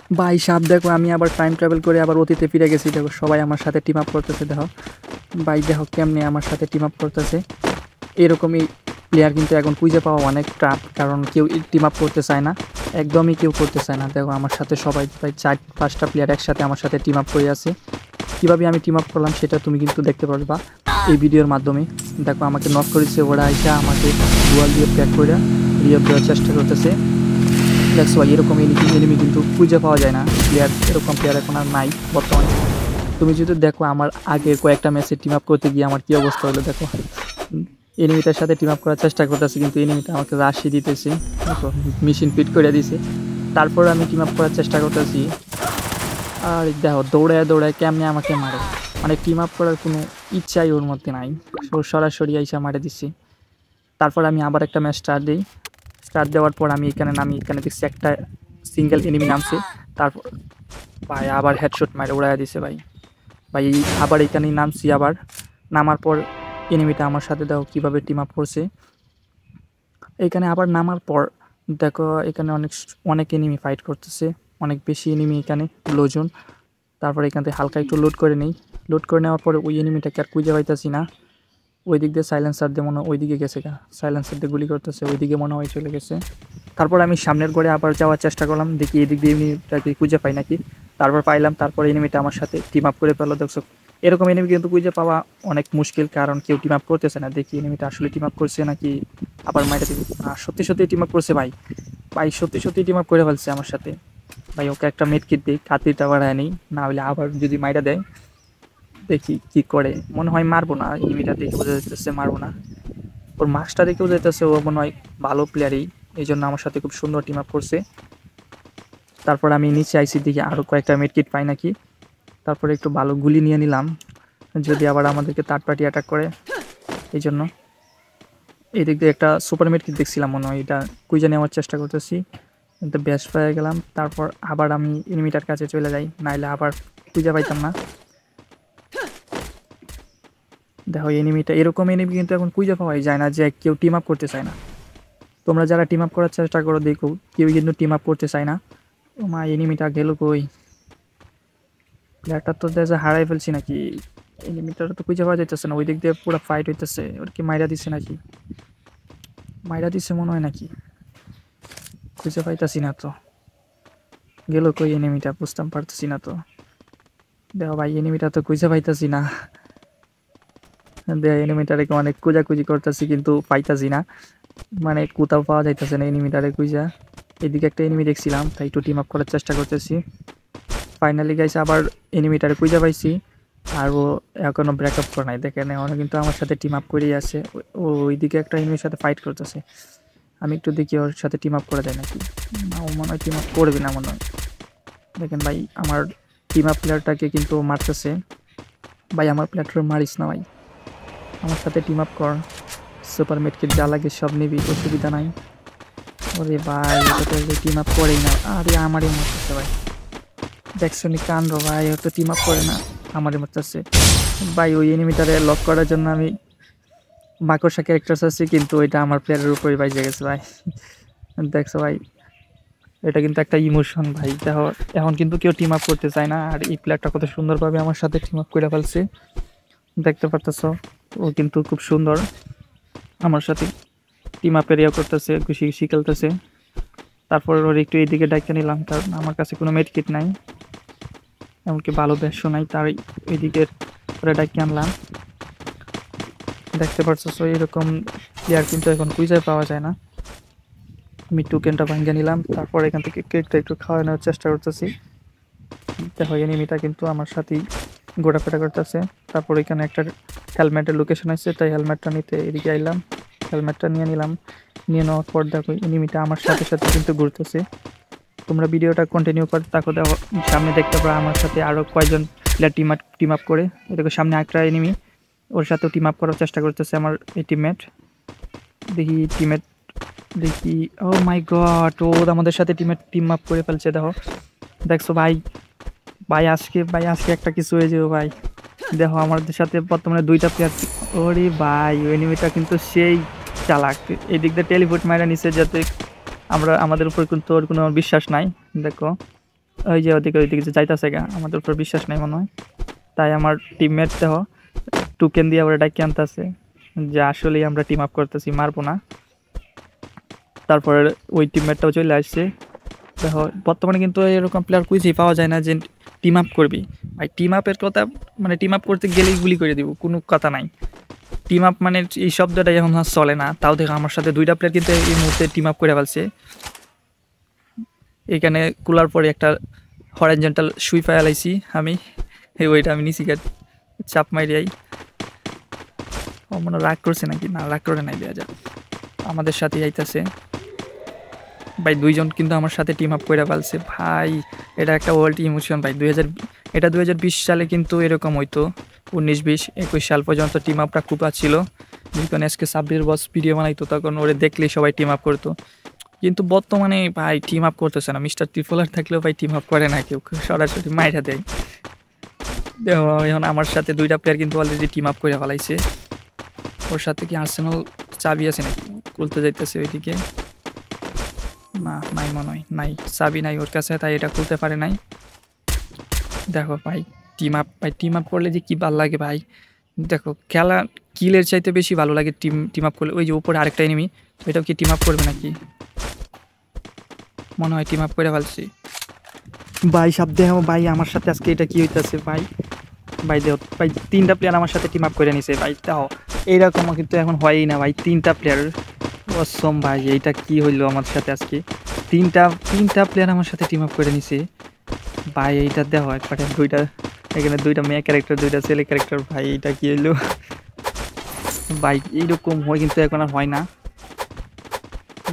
ভাই সাপ দেখো, আমি আবার টাইম ট্রাভেল করে আবার অতীতে ফিরে গেছি। দেখো সবাই আমার সাথে টিম আপ করতেছে। দেখো ভাই, দেখো কেমনে আমার সাথে টিম আপ করতেছে। এরকমই প্লেয়ার কিন্তু এখন খুঁজে পাওয়া অনেক টাফ, কারণ কেউ টিম আপ করতে চায় না, একদমই কেউ করতে চায় না। দেখো আমার সাথে সবাই প্রায় 4-5টা প্লেয়ার একসাথে আমার সাথে টিম আপ করে আছে। কীভাবে আমি টিম আপ করলাম সেটা তুমি কিন্তু দেখতে পারবা এই ভিডিওর মাধ্যমে। দেখো আমাকে নক করেছে ওরা, আইসা আমাকে গোয়াল দিয়ে প্যাক করে রিঅ্যাপ দেওয়ার চেষ্টা করতেছে। দেখছো ভাই, এরকম এনিমি কিন্তু খুঁজে পাওয়া যায় না। প্লেয়ার এরকম প্লেয়ার এখন আর নাই বর্তমানে। তুমি যদি দেখো আমার আগে কয়েকটা ম্যাচে টিম আপ করতে গিয়ে আমার কী অবস্থা হলো। দেখো এনিমিটার সাথে টিম আপ করার চেষ্টা করতেছি, কিন্তু এনিমিটা আমাকে রাশি দিতেছে, দেখো মেশিন ফিট করে দিছে। তারপর আমি টিম আপ করার চেষ্টা করতেছি, আর দেখো দৌড়ায় দৌড়ায় কেমনে আমাকে মারে। মানে টিম আপ করার কোনো ইচ্ছাই ওর মধ্যে নাই, সরাসরি আইসা মারে দিচ্ছি। তারপর আমি আবার একটা ম্যাচ স্টার্ট দিই। স্টার্ট দেওয়ার পর আমি এখানে দেখছি একটা সিঙ্গেল এনিমি নামছে। তারপর ভাই আবার হেডশট মারে উড়াইয়া দিছে ভাই। ভাই আবার এখানেই নামছি, আবার নামার পর এনিমিটা আমার সাথে দেখো কীভাবে টিম আপ করছে। এখানে আবার নামার পর দেখো এখানে অনেক এনিমি ফাইট করতেছে, অনেক বেশি এনিমি এখানে লোজন। তারপর এখান থেকে হালকা একটু লোড করে নিই। লোড করে নেওয়ার পরে ওই এনিমিটাকে আর খুঁজে পাইতেছি না। ওই দিক দিয়ে সাইলেন্সার দিয়ে মনে হয় ওই দিকে গেছে, সাইলেন্সার দিয়ে গুলি করতেছে, ওই দিকে মনে হয় চলে গেছে। তারপর আমি সামনের ঘরে আবার যাওয়ার চেষ্টা করলাম, দেখি এই দিক দিয়ে এনিমিটাকে খুঁজে পাই নাকি। তারপর পাইলাম, তারপর এনিমিটা আমার সাথে টিম আপ করে পেলো। দেখছো এরকম এনিমি কিন্তু খুঁজে পাওয়া অনেক মুশকিল, কারণ কেউ টিম আপ করতেছে না। দেখি এনিমিটা আসলে টিম আপ করছে নাকি আবার মাইরা দিবি। সত্যি সত্যি টিম আপ করছে ভাই। ভাই সত্যি সত্যি টিম আপ করে ফেলছে আমার সাথে। ভাই ওকে একটা মেড কিট দিই, কাতিটা বাড়ায় নিই, না হলে আবার যদি মাইরা দেয় দেখি কি করে। মনে হয় মারবো না, এনিমিটা দেখে বোঝা যাইতেছে মারবো না। ওর মাস্কটা দেখেও যাইতেছে ও মনে হয় ভালো প্লেয়ারই, এই জন্য আমার সাথে খুব সুন্দর টিম আপ করছে। তারপর আমি নিচে আইসি দিকে আরও কয়েকটা মেডকিট পাই নাকি। তারপরে একটু ভালো গুলি নিয়ে নিলাম, যদি আবার আমাদেরকে থার্ড পার্টি অ্যাটাক করে। এই জন্য এই দিক দিয়ে একটা সুপার মেডকিট দেখছিলাম, মনে হয় এটা কুইজা নেওয়ার চেষ্টা করতেছি, কিন্তু বেশ পেয়ে গেলাম। তারপর আবার আমি এনিমিটার কাছে চলে যাই, নাইলে আবার কুইজা পাইতাম না। দেখো এনিমিটা, এরকম এনিমি কিন্তু এখন খুঁজে পাওয়াই যায় না যে কেউ টিম আপ করতে চায় না। তোমরা যারা টিম আপ করার চেষ্টা করো দেখো কেউ কিন্তু টিম আপ করতে চায় না। ও মা, এনিমিটা গেল কই? প্লেয়ারটা তো দেখে হারাই ফেলছি নাকি? এনিমিটার তো খুঁজে পাওয়া যাইতেছে না। ওই দিক দিয়ে পুরো ফাইট হইতেছে, ওর কি মাইরা দিছে নাকি? মাইরা দিছে মনে হয় নাকি, খুঁজে পাইতেছি না তো। গেল কই এনিমিটা, বুঝতাম পারতেছি না তো। দেখো ভাই এনিমিটা তো খুঁজে পাইতেছি না। এনিমিটারে অনেক খোঁজাখুঁজি করতেছি কিন্তু পাইতাছি না, মানে কোথাও পাওয়া যাইতেছে না এনিমিটারে খুঁজা। এদিকে একটা এনিমি দেখছিলাম, তাই একটু টিম আপ করার চেষ্টা করতেছি। ফাইনালি গাইস আবার এনিমিটারে খুঁজা পাইছি, আর ও এখনও ব্রেকআপ করে নাই। দেখেন এখনও কিন্তু আমার সাথে টিম আপ করেই আছে। ওইদিকে একটা এনিমির সাথে ফাইট করতেছে। আমি একটু দেখি ওর সাথে টিম আপ করা যায় নাকি। না, ও মনে হয় টিম আপ করবে না মনে হয়। দেখেন ভাই আমার টিম আপ প্লেয়ারটাকে কিন্তু মারতেছে। ভাই আমার প্লেয়ারটা মারিস না ভাই, আমার সাথে টিম আপ কর। সুপার মেডকিট যা লাগে সব নিবি, অসুবিধা নাই। ওরে ভাই এটা তো টিম আপ করেই না, আরে আমারই মারতেছে ভাই। দেখছো নি কান্ড ভাই, ও তো টিম আপ করে না, আমারই মারতেছে ভাই। ওই এনিমিটারে লক করার জন্য আমি মাকড়সা ক্যারেক্টার আছি, কিন্তু ওইটা আমার প্লেয়ারের উপরই বাইজে গেছে ভাই। দেখছো ভাই, এটা কিন্তু একটা ইমোশন ভাই। দেখো এখন কিন্তু কেউ টিম আপ করতে চায় না, আর এই প্লেয়ারটা কত সুন্দরভাবে আমার সাথে টিম আপ করে ফেলছে, দেখতে পারতেছো। ও কিন্তু খুব সুন্দর আমার সাথে টিম আপের ইয়ে করতেছে, খুশি খুশি খেলতেছে। তারপর ওর একটু এইদিকে ডাইকে নিলাম, কারণ আমার কাছে কোনো মেডকিট নাই, এমনকি ভালো ব্যাসও নাই, তার এইদিকে ওরা ডাইকে আনলাম। দেখতে পারছো এরকম প্লেয়ার কিন্তু এখন খুঁজে পাওয়া যায় না। আমি টোকেনটা ভাঙিয়ে নিলাম, তারপর এখান থেকে কেকটা একটু খাওয়ানোর চেষ্টা করতেছি। দেখো এনিমিটা কিন্তু আমার সাথেই ঘোরাফেরা করতেছে। তারপর এখানে একটা হেলমেটের লোকেশন আছে, তাই হেলমেটটা নিতে এদিকে আইলাম, হেলমেটটা নিয়ে নিলাম। নিয়ে নেওয়ার পর দেখো এনিমিটা আমার সাথে সাথে কিন্তু ঘুরতেছে। তোমরা ভিডিওটা কন্টিনিউ করতে থাকো, দেখো সামনে দেখতে পারো আমার সাথে আরও কয়েকজন প্লেয়ার টিম আপ করে। দেখো সামনে একটা এনিমি, ওর সাথেও টিম আপ করার চেষ্টা করতেছে আমার এই টিমমেট। দেখি ও মাই গড, ও আমাদের সাথে টিম আপ করে ফেলছে। দেখছো ভাই, ভাই আজকে একটা কিছু হয়ে যাবে ভাই। দেখো আমাদের সাথে বর্তমানে 2টা প্লেয়ার। ওরে ভাই ওই এনিমিটা কিন্তু সেই চালাক, এই দিক দিয়ে টেলিপোর্ট মাইরা নিছে, যাতে আমাদের উপর কিন্তু ওর কোনো বিশ্বাস নাই। দেখো ওই যে ওইদিকে যে যাইতাছে গা, আমাদের উপর বিশ্বাস নাই মনে হয়, তাই আমার টিমমেট দেহ টোকেন দিয়ে ওরা ডাকি আনতেছে যে আসলেই আমরা টিম আপ করতেছি, মারবো না। তারপরে ওই টিমমেটটাও চলে আসছে। দেখো বর্তমানে কিন্তু এরকম প্লেয়ার খুঁজেই পাওয়া যায় না যে টিম আপ করবি ভাই। টিম আপের কথা মানে টিম আপ করতে গেলেই গুলি করে দিব, কোনো কথা নাই। টিম আপ মানে এই শব্দটা এখন আর চলে না। তাও দেখো আমার সাথে 2টা প্লেয়ার কিন্তু এই মুহূর্তে টিম আপ করে ফেলছে। এখানে কুলার পরে একটা হরাইজন্টাল শুই ফেলাইছি আমি, ওইটা আমি নিচি চাপ মারিয়াই। ও মনে রাগ করছে নাকি, না রাগ করে নাই, দেওয়া যাক। আমাদের সাথে আইতাছে ভাই, 2জন কিন্তু আমার সাথে টিম আপ করে ফেলছে ভাই। এটা একটা ওয়ার্ল্ড ইমোশন ভাই। 2020 সালে কিন্তু এরকম হইতো, 19, 20, 21 সাল পর্যন্ত টিম আপটা খুব ছিল। যখন আজকে সাব্বির বস ভিডিও বানাইতো তখন ওরে দেখলেই সবাই টিম আপ করতো। কিন্তু বর্তমানে ভাই টিম আপ করতেছে না। মিস্টার ত্রিপলার থাকলেও ভাই টিম আপ করে না কেউ, সরাসরি মাইরা দেয়। দেখো এখন আমার সাথে 2টা প্লেয়ার কিন্তু অলরেডি টিম আপ করে ফেলাইছে। ওর সাথে কি আর্সেনাল চাবি আছে নাকি, খুলতে যাইতেছে ওইদিকে। না নাই মনে হয়, নাই চাবি নাই ওর কাছে, তাই এটা খুলতে পারে নাই। দেখো ভাই টিম আপ করলে যে কি ভালো লাগে ভাই। দেখো খেলা কিলের চাইতে বেশি ভালো লাগে টিম আপ করলে। ওই যে উপরে আরেকটা এনিমি, ওইটাও কি টিম আপ করবে নাকি, মনে হয় টিম আপ করে ফেলছি ভাই। সব দেখো ভাই আমার সাথে আজকে এটা কি হইতেছে ভাই। দেখো ভাই 3টা প্লেয়ার আমার সাথে টিম আপ করে নিছে ভাই। তাও এইরকম কিন্তু এখন হয়ই না ভাই, 3টা প্লেয়ার। অসম ভাই, এইটা কি হইলো আমার সাথে আজকে। তিনটা প্লেয়ার আমার সাথে টিম আপ করে নিছে ভাই। এইটা দেখো একবারে এখানে 2টা মেয়ে ক্যারেক্টার, 2টা ছেলে ক্যারেক্টার ভাই। এইটা কি হইলো ভাই, এইরকম হয় কিন্তু এখন আর হয় না।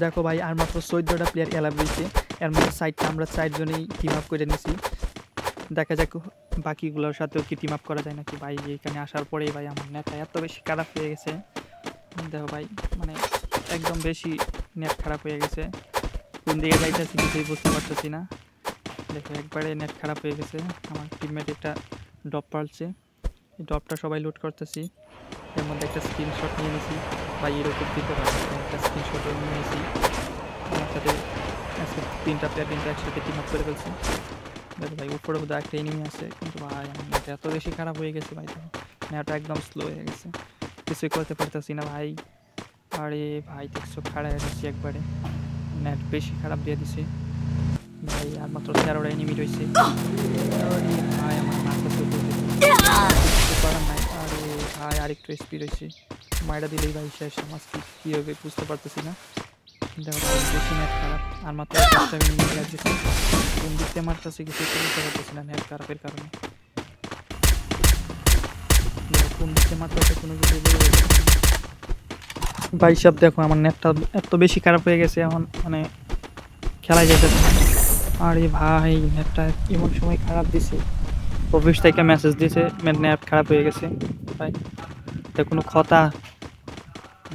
দেখো ভাই আর মাত্র 14টা প্লেয়ার এলাব হয়েছে, এর মধ্যে সাইডটা আমরা 4জনেই টিম আপ করে নিছি। দেখা যাক বাকিগুলোর সাথেও কি টিম আপ করা যায় নাকি ভাই। এখানে আসার পরেই ভাই আমার নেটটা এত বেশি খারাপ হয়ে গেছে। দেখো ভাই মানে একদম বেশি নেট খারাপ হয়ে গেছে। কোন দিকে যাইতেছি কিছুই বুঝতে পারতেছি না। দেখো একবারে নেট খারাপ হয়ে গেছে। আমার টিমমেট একটা ড্রপ পালছে, এই ড্রপটা সবাই লুট করতেছি। এর মধ্যে একটা স্ক্রিনশট নিয়ে নিয়েছি ভাই, এরকম দিতে পারছি একটা স্ক্রিনশটও নিয়ে নিয়েছি। আমার সাথে আজকে 3টা প্লেয়ার কিন্তু একসাথে টিম আপ করে ফেলছি। দেখো ভাই উপরে বোধহয় একটা এনিমি আছে, কিন্তু ভাই আমার নেট এত বেশি খারাপ হয়ে গেছে ভাই। নেটটা একদম স্লো হয়ে গেছে, কিছুই করতে পারতেছি না ভাই। আরে ভাই দেখছো খাড়া হয়ে দিচ্ছি একবারে, নেট বেশি খারাপ দিয়ে দিছে ভাই। আর মাত্র 13টা এনিমি রয়েছে ভাই। আমার মাথা করার নাই। আরে ভাই আরেকটু স্পিড হয়েছে, মাইরা দিলেই ভাই শেষ। আমার কী হবে বুঝতে পারতেছি না। দেখো বেশি নেট খারাপ। আর মাত্র 10টা এনিমি লাগছে, কোন দিক দিয়ে মারতেছে কিছু বুঝতে পারতেছি না নেট খারাপের কারণে। কোন দিক দিয়ে মারতেছে কোনো কিছু ভাই। সব দেখো আমার নেটটা এত বেশি খারাপ হয়ে গেছে এখন, মানে খেলাই যেতেছে না। আরে ভাই নেটটা এমন সময় খারাপ দিছে, অফিস থেকে মেসেজ দিয়েছে নেট খারাপ হয়ে গেছে ভাই। এটা কোনো কথা,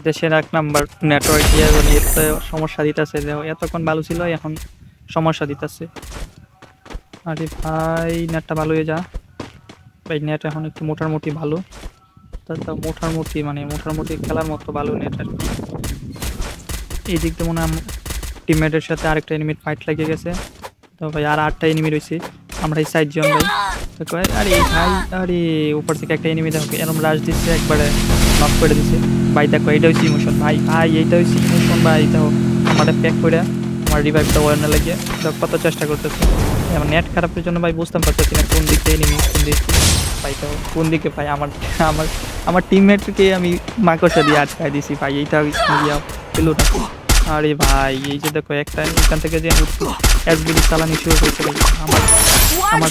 দেশের 1 নাম্বার নেটওয়ার্ক দিয়ে এত সমস্যা দিতেছে। এতক্ষণ ভালো ছিল, এখন সমস্যা দিতেছে। আরে ভাই নেটটা ভালো হয়ে যা ভাই। নেট এখন একটু মোটামুটি ভালো, তা মোটামুটি খেলার মতো ভালো নেট আর কি। এই দিক দিয়ে মনে হয় টিমমেটের সাথে আরেকটা এনিমির ফাইট লেগে গেছে। তো ভাই আর 8টা এনিমি রয়েছে, আমরা এই 4জন ভাই। আরে ভাই আরে উপর থেকে একটা এনিমি দেখো এরকম রাশ দিচ্ছে, একবারে নক করে দিচ্ছে ভাই। দেখো এইটা হচ্ছে ইমোশন ভাই, এইটা হচ্ছে ইমোশন ভাই। দেখো আমাদের প্যাক করে আমার রিভাইভটা ওয়ার না লাগিয়ে দেখো কত চেষ্টা করতেছে। আমার নেট খারাপের জন্য ভাই বুঝতে পারতেছি না কোন দিক থেকে এনিমি, কোন দিক ভাই। দেখো কোন দিকে ভাই আমার টিমমেটকে আমি মাকড়সা দিয়ে আটকায় দিছি ভাই। এইটা পেলো না। আরে ভাই এই যে দেখো একটা এখান থেকে যে এসবিডি চালানি শুরু হয়েছে ভাই। আমার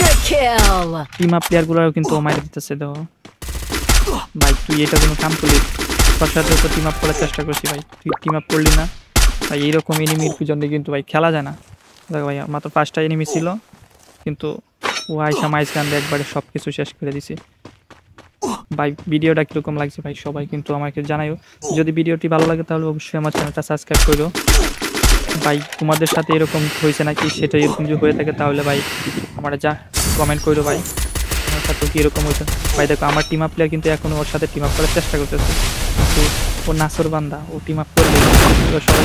টিম আপ প্লেয়ারগুলোও কিন্তু মাইরে দিতেছে। দেখো ভাই তুই এটা কোনো কাম করলি, তোর সাথে তো টিম আপ করার চেষ্টা করছি ভাই, তুই টিম আপ করলি না ভাই। এইরকম এনিমির পিছনে কিন্তু ভাই খেলা যায় না। দেখো ভাই মাত্র 5টা এনিমি ছিল, কিন্তু ও আইসা মাইস গান দিয়ে একবারে সব কিছু শেষ করে দিছে ভাই। ভিডিওটা কীরকম লাগছে ভাই সবাই কিন্তু আমাকে জানাইও। যদি ভিডিওটি ভালো লাগে তাহলে অবশ্যই আমার চ্যানেলটা সাবস্ক্রাইব করো ভাই। তোমাদের সাথে এরকম হয়েছে নাকি, সেটা এরকম যদি হয়ে থাকে তাহলে ভাই আমরা যা কমেন্ট করো ভাই, আমার সাথে কি এরকম হয়েছে ভাই। দেখো আমার টিম আপ প্লেয়ার কিন্তু এখনও ওর সাথে টিম আপ করার চেষ্টা করতেছে, কিন্তু ও নাসর বান্দা, ও টিম আপ করবে সবাই।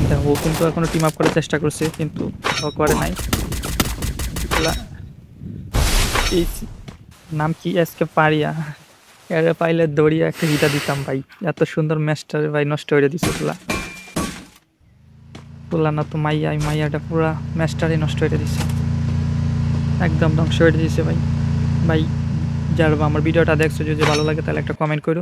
দেখো ও কিন্তু এখনও টিম আপ করার চেষ্টা করছে, কিন্তু ও করে নাই এগুলা। এই নাম কি আজকে পারিয়া এর পাইলে দড়িয়া একটা হিটা দিতাম ভাই, এত সুন্দর ম্যাচটা ভাই নষ্ট করে দিছে পুরা পুরা না তো মাইয়াটা পুরা ম্যাচটারই নষ্ট করে দিছে, একদম ধ্বংস করে দিয়েছে ভাই। ভাই যারা আমার ভিডিওটা দেখছো যদি ভালো লাগে তাহলে একটা কমেন্ট করো।